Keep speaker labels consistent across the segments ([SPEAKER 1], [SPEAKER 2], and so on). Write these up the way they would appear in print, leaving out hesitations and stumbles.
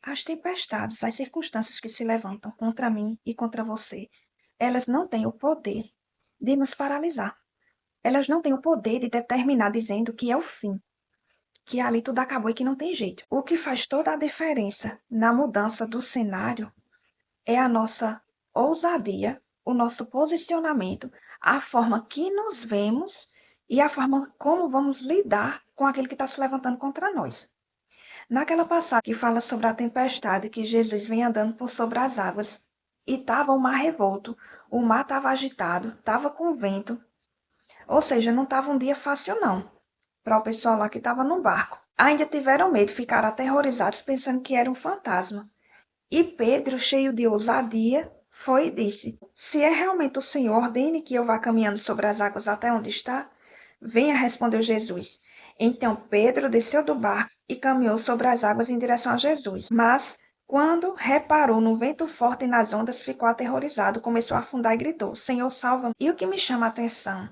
[SPEAKER 1] As tempestades, as circunstâncias que se levantam contra mim e contra você, elas não têm o poder de nos paralisar. Elas não têm o poder de determinar dizendo que é o fim, que ali tudo acabou e que não tem jeito. O que faz toda a diferença na mudança do cenário é a nossa ousadia, o nosso posicionamento, a forma que nos vemos e a forma como vamos lidar com aquele que está se levantando contra nós. Naquela passagem que fala sobre a tempestade, que Jesus vem andando por sobre as águas, e estava o mar revolto, o mar estava agitado, estava com vento, ou seja, não estava um dia fácil não, para o pessoal lá que estava no barco. Ainda tiveram medo, ficaram aterrorizados, pensando que era um fantasma. E Pedro, cheio de ousadia, foi e disse: Se é realmente o Senhor, ordene que eu vá caminhando sobre as águas até onde está. Venha, respondeu Jesus. Então Pedro desceu do barco e caminhou sobre as águas em direção a Jesus. Mas, quando reparou no vento forte e nas ondas, ficou aterrorizado, começou a afundar e gritou: Senhor, salva-me. E o que me chama a atenção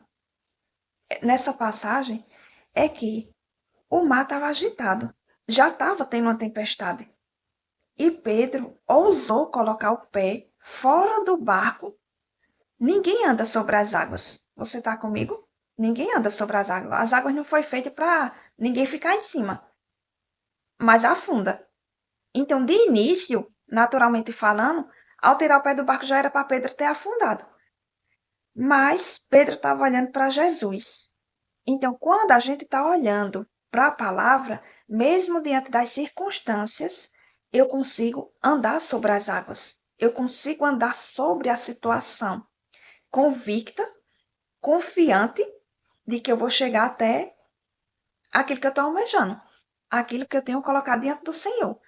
[SPEAKER 1] nessa passagem é que o mar estava agitado, já estava tendo uma tempestade. E Pedro ousou colocar o pé fora do barco. Ninguém anda sobre as águas. Você está comigo? Ninguém anda sobre as águas. As águas não foi feita para ninguém ficar em cima, mas afunda. Então, de início, naturalmente falando, ao tirar o pé do barco já era para Pedro ter afundado. Mas Pedro estava olhando para Jesus. Então, quando a gente está olhando para a palavra, mesmo diante das circunstâncias, eu consigo andar sobre as águas. Eu consigo andar sobre a situação, convicta, confiante de que eu vou chegar até aquilo que eu estou almejando, aquilo que eu tenho colocado diante do Senhor.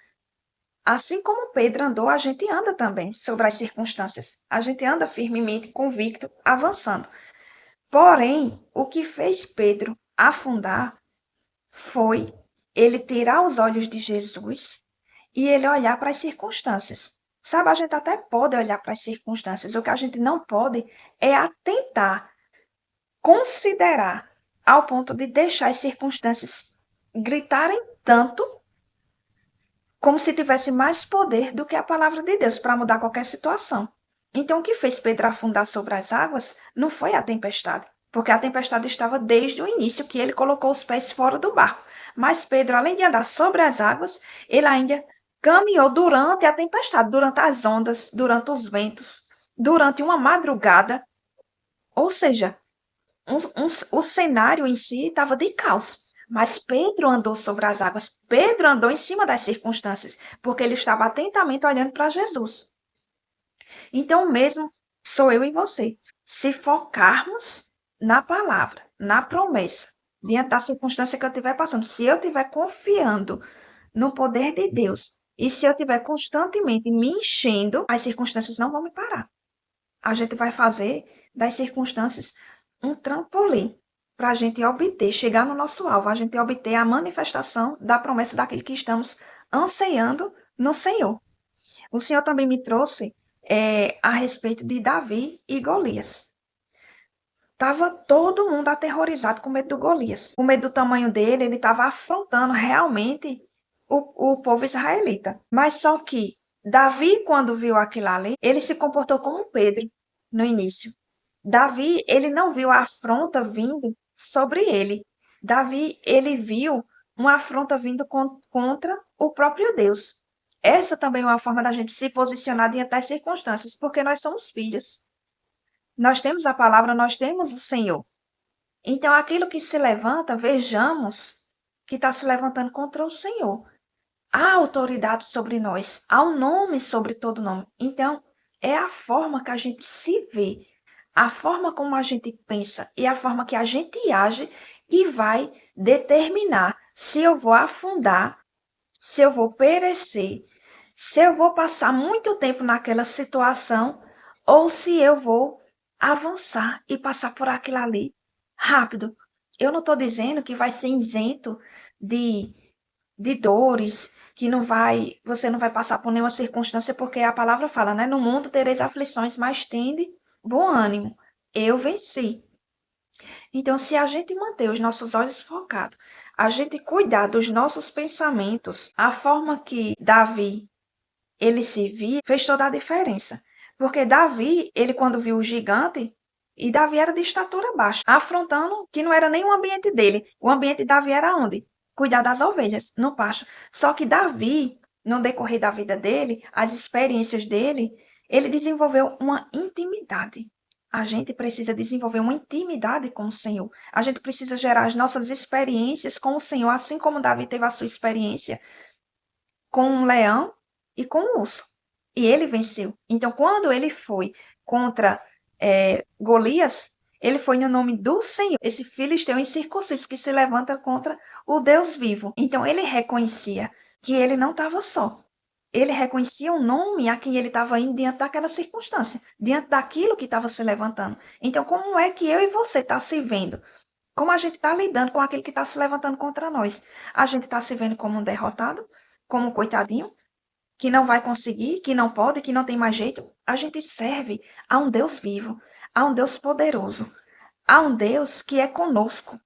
[SPEAKER 1] Assim como Pedro andou, a gente anda também sobre as circunstâncias. A gente anda firmemente, convicto, avançando. Porém, o que fez Pedro afundar foi ele tirar os olhos de Jesus e ele olhar para as circunstâncias. Sabe, a gente até pode olhar para as circunstâncias, o que a gente não pode é atentar, considerar, ao ponto de deixar as circunstâncias gritarem tanto como se tivesse mais poder do que a palavra de Deus para mudar qualquer situação. Então, o que fez Pedro afundar sobre as águas não foi a tempestade, porque a tempestade estava desde o início que ele colocou os pés fora do barco. Mas Pedro, além de andar sobre as águas, ele ainda caminhou durante a tempestade, durante as ondas, durante os ventos, durante uma madrugada. Ou seja, o cenário em si estava de caos. Mas Pedro andou sobre as águas. Pedro andou em cima das circunstâncias, porque ele estava atentamente olhando para Jesus. Então, o mesmo sou eu e você. Se focarmos na palavra, na promessa, diante da circunstância que eu estiver passando, se eu estiver confiando no poder de Deus e se eu estiver constantemente me enchendo, as circunstâncias não vão me parar. A gente vai fazer das circunstâncias um trampolim para a gente obter, chegar no nosso alvo, a gente obter a manifestação da promessa daquele que estamos ansiando no Senhor. O Senhor também me trouxe a respeito de Davi e Golias. Tava todo mundo aterrorizado com medo do Golias. Com medo do tamanho dele, ele estava afrontando realmente o povo israelita. Mas só que Davi, quando viu aquilo ali, ele se comportou como Pedro no início. Davi, ele não viu a afronta vindo sobre ele. Davi, ele viu uma afronta vindo contra o próprio Deus. Essa também é uma forma da gente se posicionar diante das circunstâncias, porque nós somos filhos. Nós temos a palavra, nós temos o Senhor. Então, aquilo que se levanta, vejamos que está se levantando contra o Senhor. Há autoridade sobre nós, há um nome sobre todo nome. Então, é a forma que a gente se vê, a forma como a gente pensa e a forma que a gente age que vai determinar se eu vou afundar, se eu vou perecer, se eu vou passar muito tempo naquela situação ou se eu vou avançar e passar por aquilo ali rápido. Eu não estou dizendo que vai ser isento de, de dores, que você não vai passar por nenhuma circunstância, porque a palavra fala, né? No mundo tereis aflições, mas tende bom ânimo. Eu venci. Então, se a gente manter os nossos olhos focados, a gente cuidar dos nossos pensamentos, a forma que Davi ele se via, fez toda a diferença. Porque Davi, ele quando viu o gigante, e Davi era de estatura baixa, afrontando que não era nem o ambiente dele. O ambiente de Davi era onde? Cuidar das ovelhas, no pasto. Só que Davi, no decorrer da vida dele, as experiências dele, ele desenvolveu uma intimidade. A gente precisa desenvolver uma intimidade com o Senhor. A gente precisa gerar as nossas experiências com o Senhor, assim como Davi teve a sua experiência com um leão e com um urso. E ele venceu. Então, quando ele foi contra Golias, ele foi no nome do Senhor, esse filisteu incircunciso que se levanta contra o Deus vivo. Então, ele reconhecia que ele não estava só. Ele reconhecia o nome a quem ele estava indo diante daquela circunstância, diante daquilo que estava se levantando. Então, como é que eu e você está se vendo? Como a gente está lidando com aquele que está se levantando contra nós? A gente está se vendo como um derrotado? Como um coitadinho? Que não vai conseguir, que não pode, que não tem mais jeito? A gente serve a um Deus vivo, a um Deus poderoso, a um Deus que é conosco.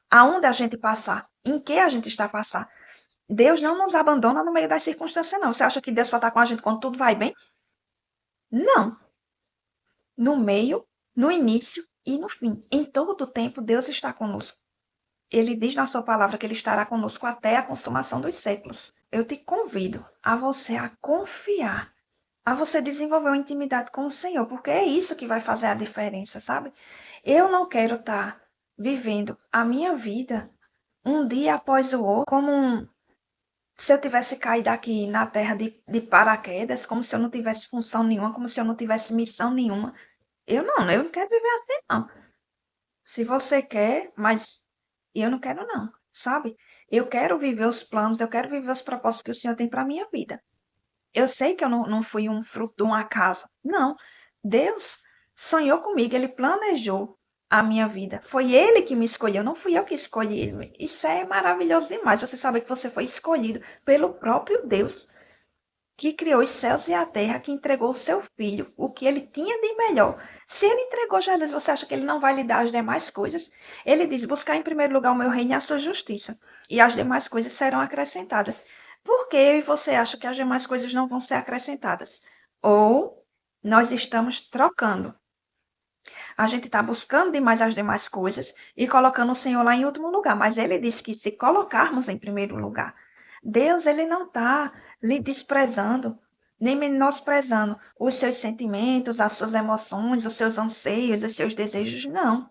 [SPEAKER 1] Aonde a gente passar, em que a gente está a passar. Deus não nos abandona no meio das circunstâncias, não. Você acha que Deus só está com a gente quando tudo vai bem? Não. No meio, no início e no fim. Em todo o tempo, Deus está conosco. Ele diz na sua palavra que ele estará conosco até a consumação dos séculos. Eu te convido a você a confiar, a você desenvolver uma intimidade com o Senhor, porque é isso que vai fazer a diferença, sabe? Eu não quero estar vivendo a minha vida um dia após o outro como se eu tivesse caído aqui na terra de paraquedas, como se eu não tivesse função nenhuma, como se eu não tivesse missão nenhuma. Eu não quero viver assim, não. Se você quer, mas eu não quero não, sabe? Eu quero viver os planos, eu quero viver os propósitos que o Senhor tem para a minha vida. Eu sei que eu não fui um fruto de um acaso. Não. Deus sonhou comigo, Ele planejou a minha vida. Foi Ele que me escolheu, não fui eu que escolhi Ele. Isso é maravilhoso demais. Você sabe que você foi escolhido pelo próprio Deus que criou os céus e a terra, que entregou o seu filho, o que ele tinha de melhor. Se ele entregou Jesus, você acha que ele não vai lhe dar as demais coisas? Ele diz: buscar em primeiro lugar o meu reino e a sua justiça, e as demais coisas serão acrescentadas. Por que eu e você acham que as demais coisas não vão ser acrescentadas? Ou nós estamos trocando. A gente está buscando demais as demais coisas e colocando o Senhor lá em último lugar. Mas ele disse que se colocarmos em primeiro lugar, Deus ele não está lhe desprezando, nem menosprezando os seus sentimentos, as suas emoções, os seus anseios, os seus desejos, não.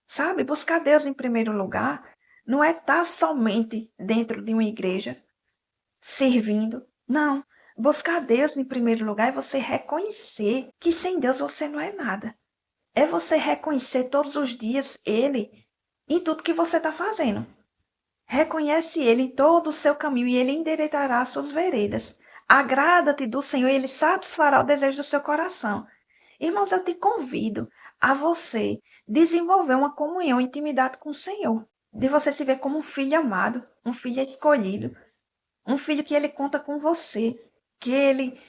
[SPEAKER 1] Sabe, buscar Deus em primeiro lugar não é estar somente dentro de uma igreja, servindo. Não. Buscar Deus em primeiro lugar é você reconhecer que sem Deus você não é nada. É você reconhecer todos os dias Ele em tudo que você está fazendo. Reconhece Ele em todo o seu caminho e Ele endireitará as suas veredas. Agrada-te do Senhor e Ele satisfará o desejo do seu coração. Irmãos, eu te convido a você desenvolver uma comunhão, intimidade com o Senhor. De você se ver como um filho amado, um filho escolhido, um filho que Ele conta com você, que Ele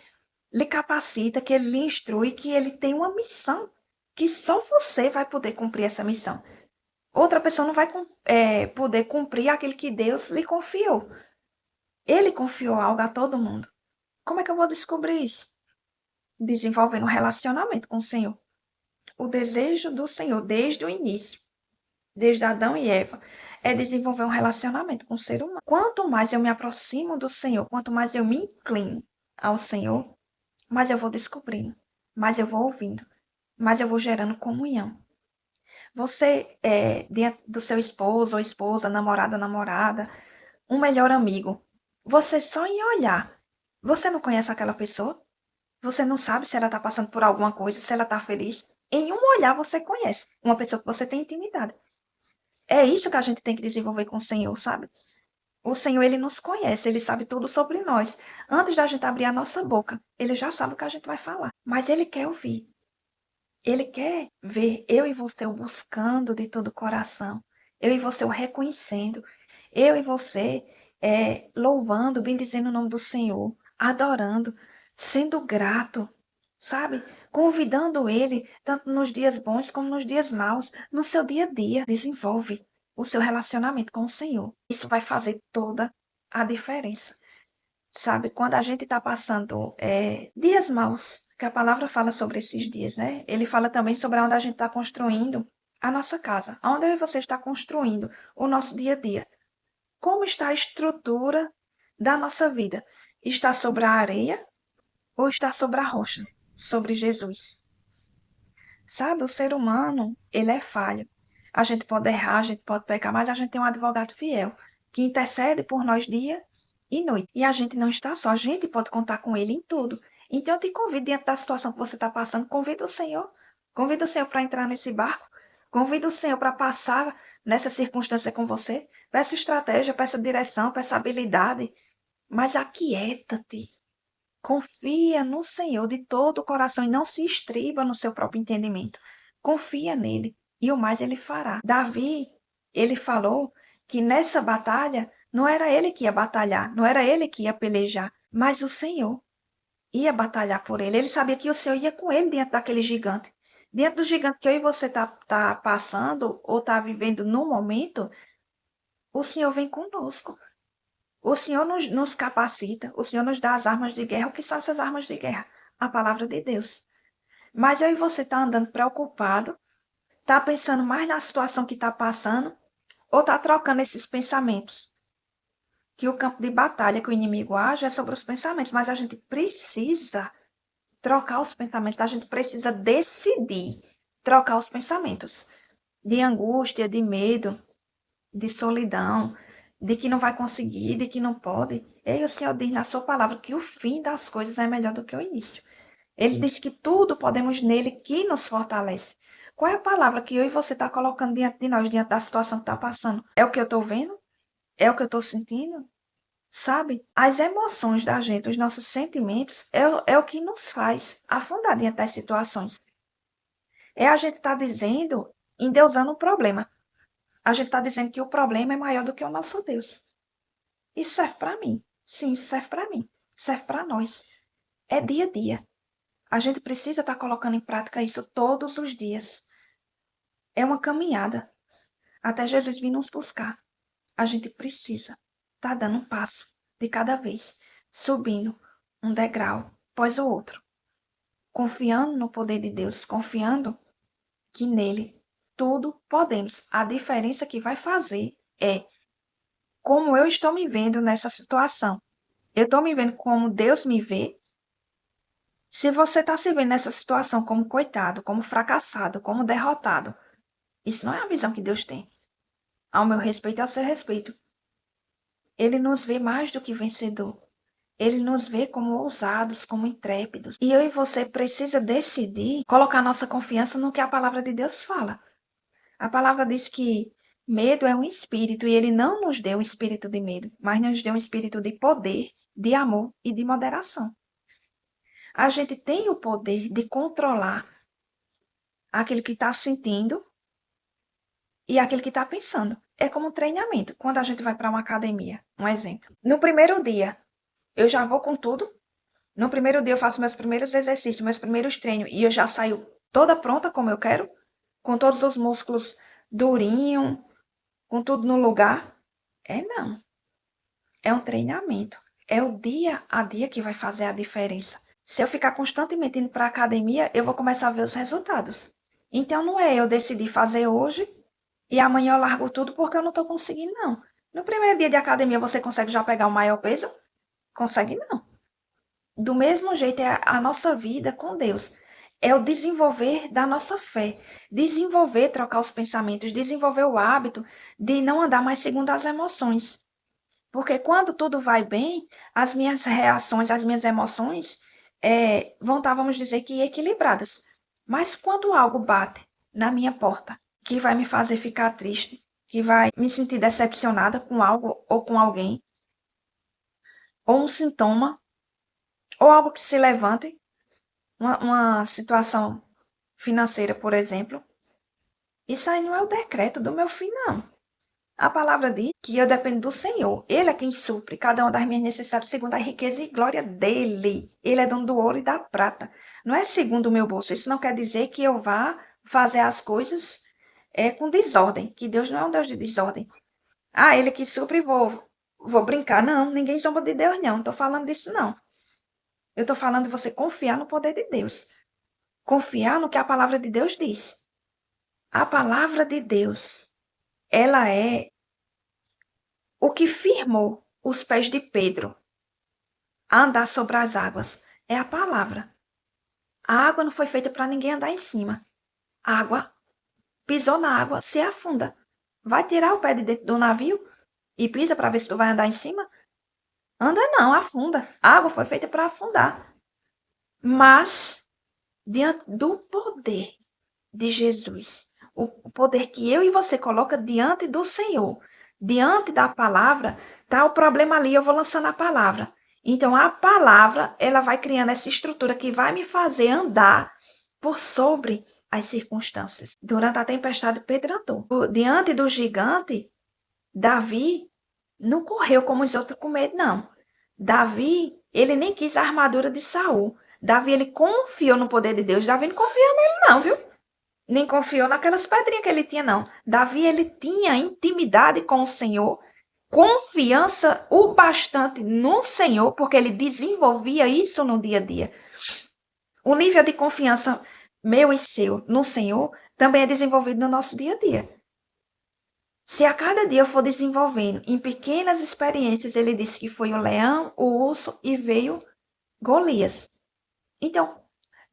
[SPEAKER 1] lhe capacita, que Ele lhe instrui, que Ele tem uma missão que só você vai poder cumprir essa missão. Outra pessoa não vai poder cumprir aquilo que Deus lhe confiou. Ele confiou algo a todo mundo. Como é que eu vou descobrir isso? Desenvolvendo um relacionamento com o Senhor. O desejo do Senhor, desde o início, desde Adão e Eva, é desenvolver um relacionamento com o ser humano. Quanto mais eu me aproximo do Senhor, quanto mais eu me inclino ao Senhor, mais eu vou descobrindo, mais eu vou ouvindo, mais eu vou gerando comunhão. Você, diante do seu esposo ou esposa, namorado ou namorada, um melhor amigo, você só em olhar, você não conhece aquela pessoa? Você não sabe se ela está passando por alguma coisa, se ela está feliz? Em um olhar você conhece uma pessoa que você tem intimidade. É isso que a gente tem que desenvolver com o Senhor, sabe? O Senhor, ele nos conhece, ele sabe tudo sobre nós. Antes da gente abrir a nossa boca, ele já sabe o que a gente vai falar. Mas ele quer ouvir. Ele quer ver eu e você o buscando de todo o coração. Eu e você o reconhecendo. Eu e você louvando, bendizendo o nome do Senhor. Adorando, sendo grato, sabe? Convidando Ele, tanto nos dias bons como nos dias maus, no seu dia a dia. Desenvolve o seu relacionamento com o Senhor. Isso vai fazer toda a diferença. Sabe, quando a gente está passando dias maus, que a palavra fala sobre esses dias, né? Ele fala também sobre onde a gente está construindo a nossa casa, onde você está construindo o nosso dia a dia. Como está a estrutura da nossa vida? Está sobre a areia ou está sobre a rocha? Sobre Jesus. Sabe, o ser humano, ele é falho. A gente pode errar, a gente pode pecar, mas a gente tem um advogado fiel que intercede por nós dia e noite. E a gente não está só, a gente pode contar com ele em tudo. Então eu te convido, diante da situação que você está passando, convida o Senhor. Convida o Senhor para entrar nesse barco. Convida o Senhor para passar nessa circunstância com você. Peça estratégia, peça direção, peça habilidade. Mas aquieta-te. Confia no Senhor de todo o coração e não se estriba no seu próprio entendimento. Confia nele e o mais ele fará. Davi, ele falou que nessa batalha não era ele que ia batalhar, não era ele que ia pelejar, mas o Senhor ia batalhar por ele. Ele sabia que o Senhor ia com ele diante daquele gigante. Diante do gigante que eu e você tá passando ou tá vivendo no momento, o Senhor vem conosco. O Senhor nos capacita, o Senhor nos dá as armas de guerra. O que são essas armas de guerra? A palavra de Deus. Mas eu e você tá andando preocupado, tá pensando mais na situação que tá passando, ou tá trocando esses pensamentos? Que o campo de batalha que o inimigo age é sobre os pensamentos, mas a gente precisa trocar os pensamentos, a gente precisa decidir trocar os pensamentos de angústia, de medo, de solidão, de que não vai conseguir, de que não pode. E o Senhor diz na sua palavra que o fim das coisas é melhor do que o início. Ele diz que tudo podemos nele que nos fortalece. Qual é a palavra que eu e você está colocando diante de nós, diante da situação que está passando? É o que eu estou vendo? É o que eu estou sentindo? Sabe? As emoções da gente, os nossos sentimentos, é o que nos faz afundar diante das situações. É a gente estar dizendo, endeusando o problema. A gente está dizendo que o problema é maior do que o nosso Deus. Isso serve para mim. Sim, isso serve para mim. Serve para nós. É dia a dia. A gente precisa estar colocando em prática isso todos os dias. É uma caminhada até Jesus vir nos buscar. A gente precisa estar dando um passo de cada vez, subindo um degrau após o outro, confiando no poder de Deus, confiando que nele tudo podemos. A diferença que vai fazer é como eu estou me vendo nessa situação. Eu estou me vendo como Deus me vê. Se você está se vendo nessa situação como coitado, como fracassado, como derrotado, isso não é a visão que Deus tem. Ao meu respeito e ao seu respeito. Ele nos vê mais do que vencedor. Ele nos vê como ousados, como intrépidos. E eu e você precisa decidir colocar nossa confiança no que a palavra de Deus fala. A palavra diz que medo é um espírito e ele não nos deu um espírito de medo, mas nos deu um espírito de poder, de amor e de moderação. A gente tem o poder de controlar aquilo que está sentindo e aquilo que está pensando. É como um treinamento. Quando a gente vai para uma academia, um exemplo. No primeiro dia, eu já vou com tudo. No primeiro dia, eu faço meus primeiros exercícios, meus primeiros treinos, e eu já saio toda pronta como eu quero, com todos os músculos durinhos, com tudo no lugar. É não. É um treinamento. É o dia a dia que vai fazer a diferença. Se eu ficar constantemente indo para a academia, eu vou começar a ver os resultados. Então não é eu decidir fazer hoje e amanhã eu largo tudo porque eu não estou conseguindo, não. No primeiro dia de academia você consegue já pegar o maior peso? Consegue não. Do mesmo jeito é a nossa vida com Deus. É o desenvolver da nossa fé. Desenvolver, trocar os pensamentos, desenvolver o hábito de não andar mais segundo as emoções. Porque quando tudo vai bem, as minhas reações, as minhas emoções vão estar, vamos dizer que equilibradas. Mas quando algo bate na minha porta, que vai me fazer ficar triste, que vai me sentir decepcionada com algo ou com alguém, ou um sintoma, ou algo que se levante, uma situação financeira, por exemplo, isso aí não é o decreto do meu fim, não. A palavra diz que eu dependo do Senhor. Ele é quem supre cada uma das minhas necessidades segundo a riqueza e glória dele. Ele é dono do ouro e da prata. Não é segundo o meu bolso. Isso não quer dizer que eu vá fazer as coisas com desordem. Que Deus não é um Deus de desordem. Ah, ele que supre, vou Vou brincar? Não, ninguém zomba de Deus, não. Não tô falando disso, não. Eu tô falando de você confiar no poder de Deus. Confiar no que a palavra de Deus diz. A palavra de Deus, ela é o que firmou os pés de Pedro a andar sobre as águas. É a palavra. A água não foi feita para ninguém andar em cima. A água pisou na água, se afunda. Vai tirar o pé de dentro do navio e pisa para ver se tu vai andar em cima? Anda não, afunda. A água foi feita para afundar. Mas, diante do poder de Jesus, o poder que eu e você coloca diante do Senhor, diante da palavra, tá o problema ali, eu vou lançando a palavra. Então, a palavra, ela vai criando essa estrutura que vai me fazer andar por sobre as circunstâncias. Durante a tempestade, Pedro andou. Diante do gigante, Davi não correu como os outros com medo, não. Davi, ele nem quis a armadura de Saul. Davi, ele confiou no poder de Deus. Davi não confiou nele, não, viu? Nem confiou naquelas pedrinhas que ele tinha, não. Davi, ele tinha intimidade com o Senhor, confiança o bastante no Senhor, porque ele desenvolvia isso no dia a dia. O nível de confiança meu e seu no Senhor também é desenvolvido no nosso dia a dia. Se a cada dia eu for desenvolvendo em pequenas experiências, ele disse que foi o leão, o urso e veio Golias. Então,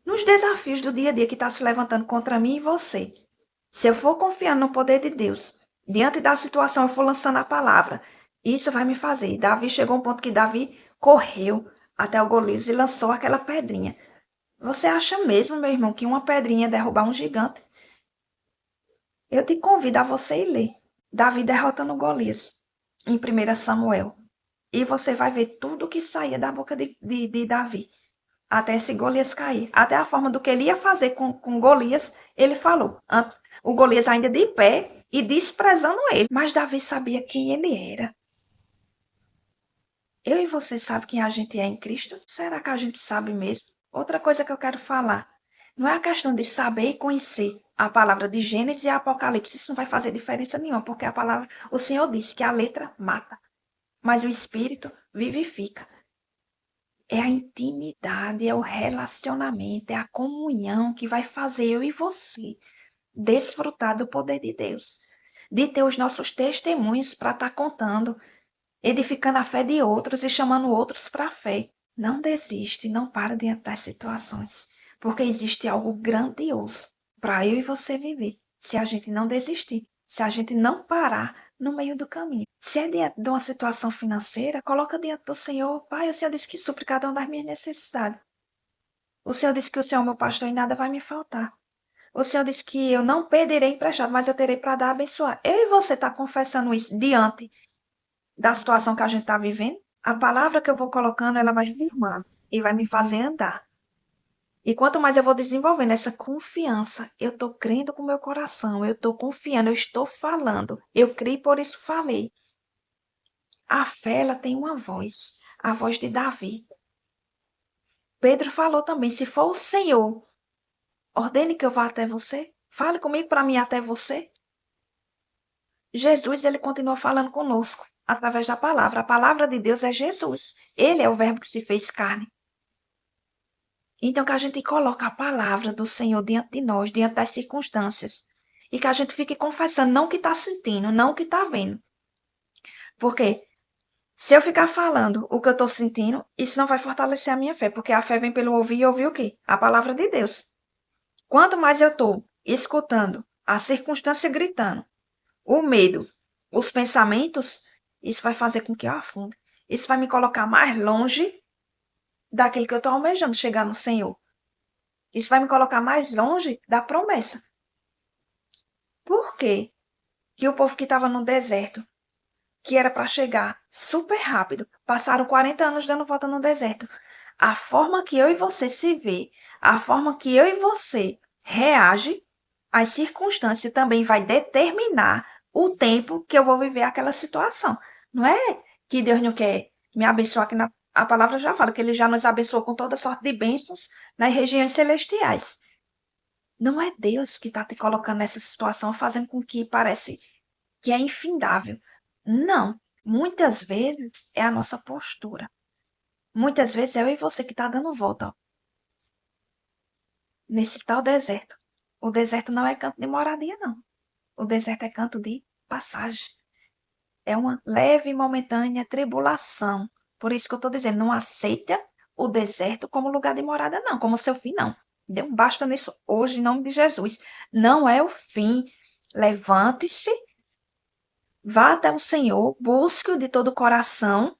[SPEAKER 1] nos desafios do dia a dia que está se levantando contra mim e você, se eu for confiando no poder de Deus, diante da situação eu for lançando a palavra, isso vai me fazer. Davi chegou a um ponto que Davi correu até o Golias e lançou aquela pedrinha. Você acha mesmo, meu irmão, que uma pedrinha derrubar um gigante? Eu te convido a você ir ler Davi derrotando Golias em 1 Samuel. E você vai ver tudo que saía da boca de Davi. Até esse Golias cair. Até a forma do que ele ia fazer com Golias, ele falou. Antes, o Golias ainda de pé e desprezando ele. Mas Davi sabia quem ele era. Eu e você sabe quem a gente é em Cristo? Será que a gente sabe mesmo? Outra coisa que eu quero falar. Não é a questão de saber e conhecer a palavra de Gênesis e Apocalipse. Isso não vai fazer diferença nenhuma, porque a palavra, o Senhor disse que a letra mata, mas o Espírito vivifica. É a intimidade, é o relacionamento, é a comunhão que vai fazer eu e você desfrutar do poder de Deus. De ter os nossos testemunhos para estar contando, edificando a fé de outros e chamando outros para a fé. Não desiste, não para diante das situações, porque existe algo grandioso para eu e você viver, se a gente não desistir, se a gente não parar no meio do caminho. Se é diante de uma situação financeira, coloca diante do Senhor. Pai, o Senhor disse que supre cada uma das minhas necessidades. O Senhor disse que o Senhor é meu pastor e nada vai me faltar. O Senhor disse que eu não perderei emprestado, mas eu terei para dar abençoar. Eu e você está confessando isso diante da situação que a gente está vivendo? A palavra que eu vou colocando, ela vai firmar e vai me fazer andar. E quanto mais eu vou desenvolvendo essa confiança, eu estou crendo com o meu coração, eu estou confiando, eu estou falando. Eu criei, por isso falei. A fé, ela tem uma voz, a voz de Davi. Pedro falou também, se for o Senhor, ordene que eu vá até você. Fale comigo para mim até você. Jesus, ele continua falando conosco através da palavra. A palavra de Deus é Jesus. Ele é o verbo que se fez carne. Então, que a gente coloque a palavra do Senhor diante de nós, diante das circunstâncias. E que a gente fique confessando, não o que está sentindo, não o que está vendo. Porque se eu ficar falando o que eu estou sentindo, isso não vai fortalecer a minha fé. Porque a fé vem pelo ouvir e ouvir o quê? A palavra de Deus. Quanto mais eu estou escutando a circunstância gritando, o medo, os pensamentos, isso vai fazer com que eu afunde. Isso vai me colocar mais longe daquilo que eu estou almejando chegar no Senhor. Isso vai me colocar mais longe da promessa. Por quê? Que o povo que estava no deserto, que era para chegar super rápido, passaram 40 anos dando volta no deserto. A forma que eu e você se vê, a forma que eu e você reage às circunstâncias também vai determinar o tempo que eu vou viver aquela situação. Não é que Deus não quer me abençoar, que a palavra já fala que ele já nos abençoou com toda sorte de bênçãos nas regiões celestiais. Não é Deus que está te colocando nessa situação, fazendo com que parece que é infindável. Não. Muitas vezes é a nossa postura. Muitas vezes é eu e você que está dando volta, ó, nesse tal deserto. O deserto não é canto de moradia, não. O deserto é canto de passagem. É uma leve e momentânea tribulação. Por isso que eu estou dizendo, não aceita o deserto como lugar de morada, não, como seu fim, não. Dê um basta nisso hoje, em nome de Jesus. Não é o fim. Levante-se, vá até o Senhor, busque-o de todo o coração,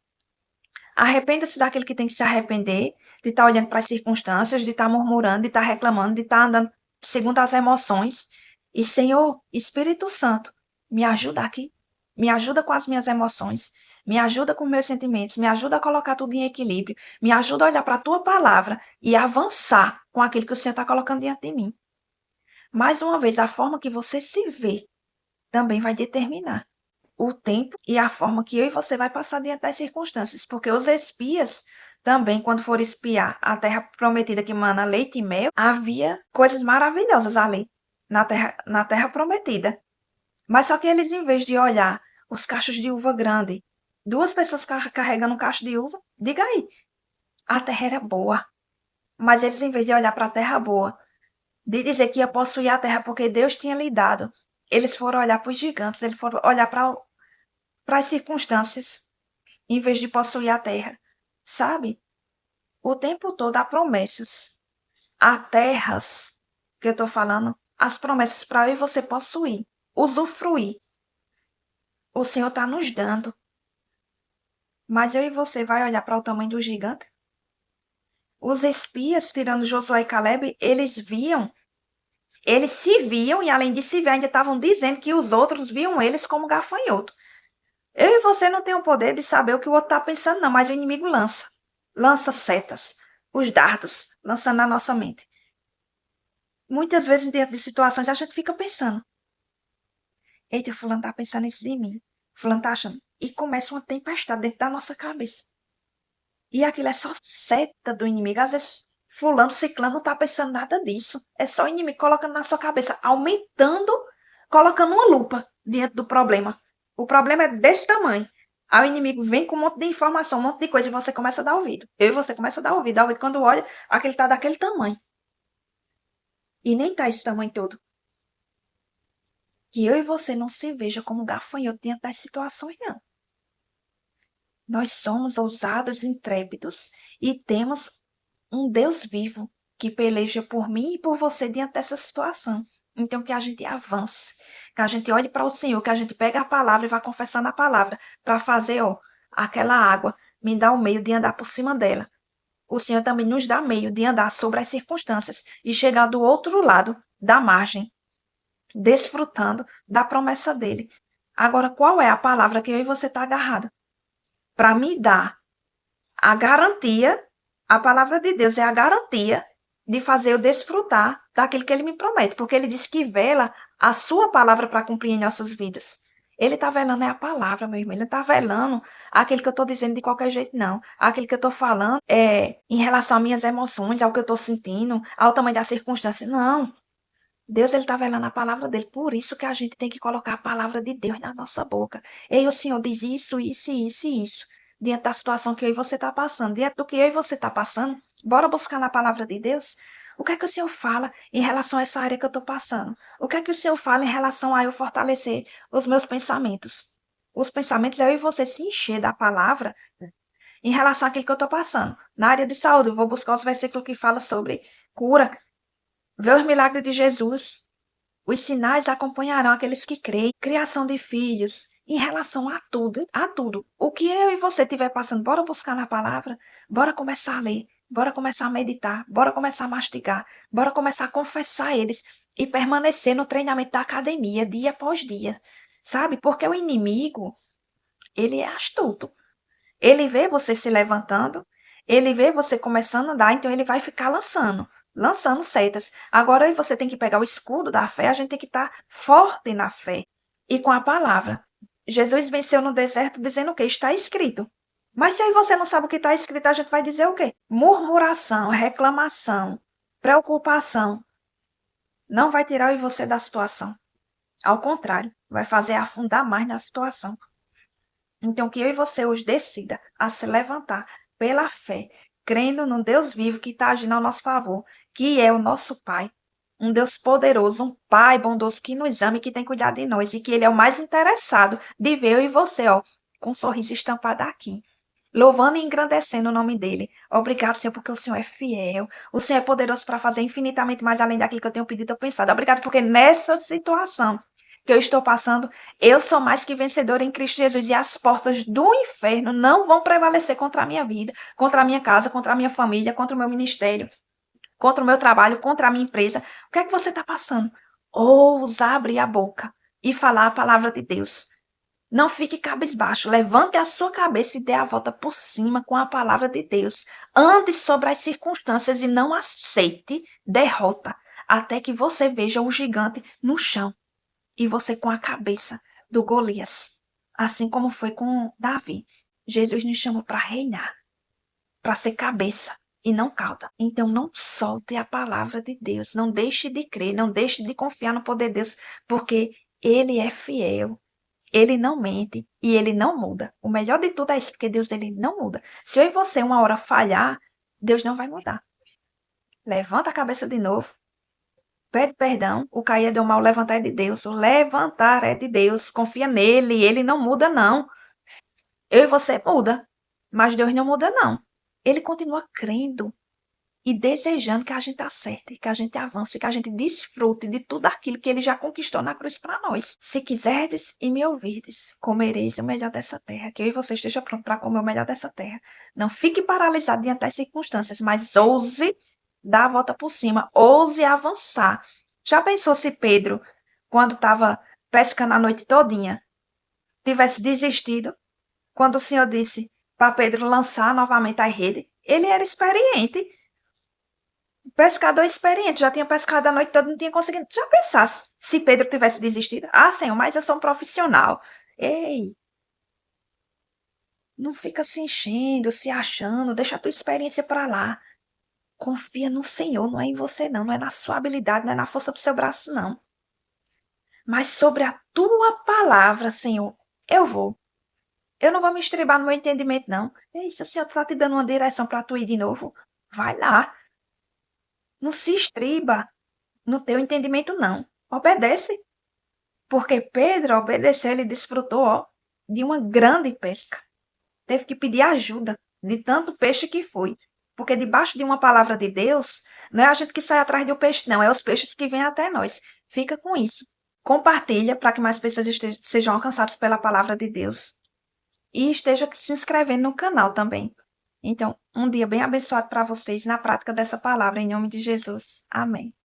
[SPEAKER 1] arrependa-se daquele que tem que se arrepender, de estar olhando para as circunstâncias, de estar murmurando, de estar reclamando, de estar andando segundo as emoções. E, Senhor, Espírito Santo, me ajuda aqui. Me ajuda com as minhas emoções. Me ajuda com meus sentimentos. Me ajuda a colocar tudo em equilíbrio. Me ajuda a olhar para a tua palavra e avançar com aquilo que o Senhor está colocando diante de mim. Mais uma vez, a forma que você se vê também vai determinar o tempo e a forma que eu e você vai passar diante das circunstâncias. Porque os espias também, quando foram espiar a terra prometida que mana leite e mel, havia coisas maravilhosas ali na terra prometida. Mas só que eles, em vez de olhar os cachos de uva grande, duas pessoas carregando um cacho de uva, diga aí, a terra era boa. Mas eles, em vez de olhar para a terra boa, de dizer que ia possuir a terra porque Deus tinha lhe dado, eles foram olhar para os gigantes, eles foram olhar para as circunstâncias, em vez de possuir a terra. Sabe? O tempo todo há promessas. Há terras que eu estou falando, as promessas para eu e você possuir, usufruir. O Senhor está nos dando. Mas eu e você vai olhar para o tamanho do gigante? Os espias, tirando Josué e Caleb, eles se viam e além de se ver, ainda estavam dizendo que os outros viam eles como gafanhoto. Eu e você não tem o poder de saber o que o outro está pensando, não, mas o inimigo lança. Lança setas, os dardos, lançando na nossa mente. Muitas vezes, dentro de situações, a gente fica pensando: eita, fulano tá pensando isso de mim. Fulano tá achando. E começa uma tempestade dentro da nossa cabeça. E aquilo é só seta do inimigo. Às vezes, fulano, ciclano não tá pensando nada disso. É só o inimigo colocando na sua cabeça, aumentando, colocando uma lupa diante do problema. O problema é desse tamanho. Aí o inimigo vem com um monte de informação, um monte de coisa, e você começa a dar ouvido. Eu e você começa a dar ouvido. Dá ouvido quando olha, aquele tá daquele tamanho. E nem tá esse tamanho todo. Que eu e você não se veja como gafanhoto diante das situações, não. Nós somos ousados e intrépidos e temos um Deus vivo que peleja por mim e por você diante dessa situação. Então, que a gente avance, que a gente olhe para o Senhor, que a gente pegue a palavra e vá confessando a palavra para fazer, ó, aquela água me dá o meio de andar por cima dela. O Senhor também nos dá meio de andar sobre as circunstâncias e chegar do outro lado da margem, desfrutando da promessa dele. Agora, qual é a palavra que eu e você está agarrado? Para me dar a garantia, a palavra de Deus é a garantia de fazer eu desfrutar daquilo que ele me promete, porque ele disse que vela a sua palavra para cumprir em nossas vidas. Ele está velando é a palavra, meu irmão. Ele não está velando aquilo que eu estou dizendo de qualquer jeito, não. Aquilo que eu estou falando é em relação às minhas emoções, ao que eu estou sentindo, ao tamanho da circunstância. Não. Deus ele está velando a palavra dele. Por isso que a gente tem que colocar a palavra de Deus na nossa boca. Ei, o Senhor diz isso, isso, isso e isso. Diante da situação que eu e você está passando. Diante do que eu e você está passando. Bora buscar na palavra de Deus. O que é que o Senhor fala em relação a essa área que eu estou passando? O que é que o Senhor fala em relação a eu fortalecer os meus pensamentos? Os pensamentos é eu e você se encher da palavra em relação àquilo que eu estou passando. Na área de saúde, eu vou buscar os versículos que falam sobre cura. Ver os milagres de Jesus. Os sinais acompanharão aqueles que creem. Criação de filhos. Em relação a tudo, a tudo. O que eu e você estiver passando, bora buscar na palavra. Bora começar a ler. Bora começar a meditar. Bora começar a mastigar. Bora começar a confessar eles. E permanecer no treinamento da academia, dia após dia. Sabe? Porque o inimigo, ele é astuto. Ele vê você se levantando, ele vê você começando a andar, então ele vai ficar lançando setas. Agora aí você tem que pegar o escudo da fé, a gente tem que estar forte na fé e com a palavra. Jesus venceu no deserto dizendo o quê? Está escrito. Mas se aí você não sabe o que está escrito, a gente vai dizer o quê? Murmuração, reclamação, preocupação. Não vai tirar eu e você da situação. Ao contrário, vai fazer afundar mais na situação. Então, que eu e você hoje decida a se levantar pela fé, crendo no Deus vivo que está agindo ao nosso favor, que é o nosso Pai, um Deus poderoso, um Pai bondoso que nos ama e que tem cuidado de nós, e que Ele é o mais interessado de ver eu e você, ó, com um sorriso estampado aqui. Louvando e engrandecendo o nome dele. Obrigado, Senhor, porque o Senhor é fiel. O Senhor é poderoso para fazer infinitamente mais além daquilo que eu tenho pedido ou pensado. Obrigado, porque nessa situação que eu estou passando, eu sou mais que vencedora em Cristo Jesus. E as portas do inferno não vão prevalecer contra a minha vida, contra a minha casa, contra a minha família, contra o meu ministério, contra o meu trabalho, contra a minha empresa. O que é que você está passando? Ousa abrir a boca e falar a palavra de Deus. Não fique cabisbaixo. Levante a sua cabeça e dê a volta por cima com a palavra de Deus. Ande sobre as circunstâncias e não aceite derrota até que você veja o gigante no chão e você com a cabeça do Golias. Assim como foi com Davi. Jesus nos chama para reinar, para ser cabeça e não cauda. Então não solte a palavra de Deus. Não deixe de crer, não deixe de confiar no poder de Deus, porque Ele é fiel. Ele não mente e ele não muda. O melhor de tudo é isso, porque Deus ele não muda. Se eu e você uma hora falhar, Deus não vai mudar. Levanta a cabeça de novo. Pede perdão. O cair é do mal, o levantar é de Deus. O levantar é de Deus. Confia nele. Ele não muda, não. Eu e você muda. Mas Deus não muda, não. Ele continua crendo e desejando que a gente acerte, que a gente avance, que a gente desfrute de tudo aquilo que ele já conquistou na cruz para nós. Se quiserdes e me ouvirdes, comereis o melhor dessa terra. Que eu e você esteja pronto para comer o melhor dessa terra. Não fique paralisado diante das circunstâncias, mas ouse dar a volta por cima, ouse avançar. Já pensou se Pedro, quando estava pescando a noite todinha, tivesse desistido? Quando o Senhor disse para Pedro lançar novamente a rede, ele era experiente. Pescador experiente, já tinha pescado a noite toda, não tinha conseguido. Já pensasse se Pedro tivesse desistido? Ah, Senhor, mas eu sou um profissional. Ei, não fica se enchendo, se achando, deixa a tua experiência para lá. Confia no Senhor, não é em você não, não é na sua habilidade, não é na força do seu braço não. Mas sobre a tua palavra, Senhor, eu vou. Eu não vou me estribar no meu entendimento não. Ei, se o Senhor está te dando uma direção para tu ir de novo, vai lá. Não se estriba no teu entendimento não. Obedece. Porque Pedro, ao obedecer, ele desfrutou, ó, de uma grande pesca. Teve que pedir ajuda de tanto peixe que foi. Porque debaixo de uma palavra de Deus, não é a gente que sai atrás do peixe, não, é os peixes que vêm até nós. Fica com isso. Compartilha para que mais pessoas sejam alcançadas pela palavra de Deus. E esteja se inscrevendo no canal também. Então, um dia bem abençoado para vocês na prática dessa palavra, em nome de Jesus. Amém.